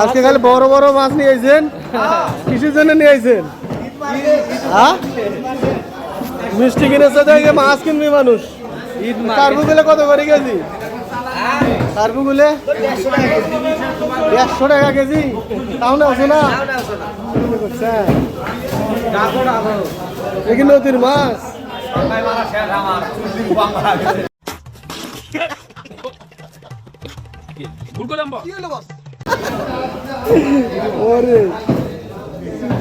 আজকে খালি বড় বড় মাছ নিয়ে আইছেন কিসের জন্য নিয়ে আইছেন হ্যাঁ মিষ্টি কিনেছে দেখে মাছ কিনবি মানুষ কার্পুগুলো কত করে কেজি কার্পুগুলো 150 টাকা কেজি তাহলে আছে না দেখি নদীর মাছ ওরে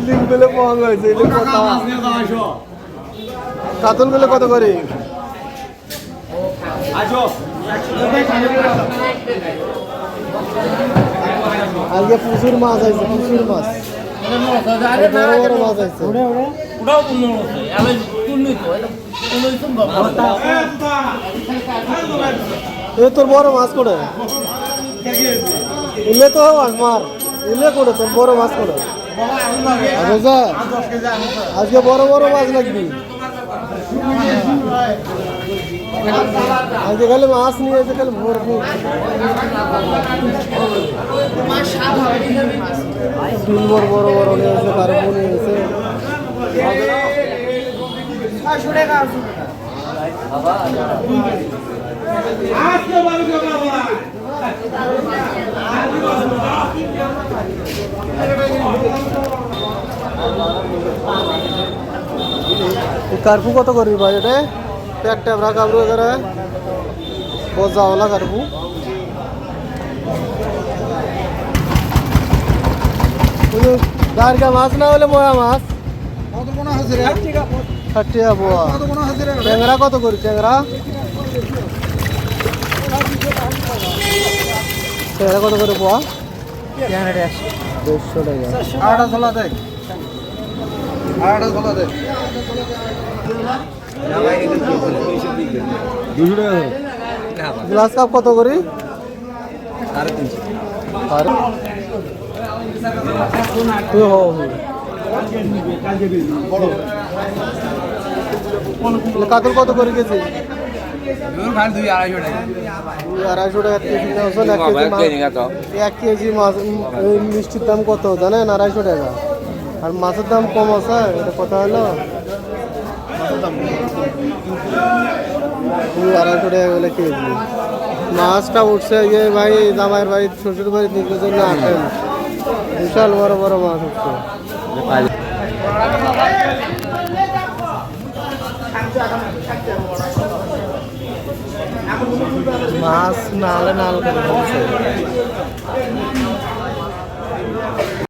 লিঙ্গুলো পাওয়া গেছে কাতলগুলো কত করে আজকে প্রচুর মাছ আছে প্রচুর মাছ বড় বড় মাছ আছে তোর বড় মাছ করে ইলে তো মার ইলে করে তোর বড় মাছ করে আজকে বড় বড় মাছ লাগবি আজকে খালি মাছ নিয়ে এসে খালি ভরপুর সিলভার বড় বড় নিয়ে এসে কার্পু নিয়ে এসে কার্পু কত করবি ভাই এটা প্যাক ট্যাপ রাখা वगैरह बहुत जावला কার্পু দারগা মাছ না হলে মোয়া মাছ কত কোন আছে রে 60 টাকা পোয়া কত কোন আছে রে ট্যাংরা কত করি ট্যাংরা ট্যাংরা কত করে পোয়া ট্যাংরা 150 টাকা আড়া ঝোলা দে আড়া ঝোলা দে 200 টাকা গ্লাস কাপ কত করি 350 আরে তুই হো কাতল কত করে গেছে 250 টাকা কেজি এক কেজি মাছ মিষ্টির দাম কত জানেন 250 টাকা আর মাছের দাম কম আছে এটা কথা হলো 250 টাকা বলে কেজি মাছটা উঠছে ইয়ে ভাই জামাইয়ের বাড়ি শ্বশুর বাড়ি নির্বাচন না আসেন বিশাল বড় বড় মাছ উঠছে মাছ নালে নাল করে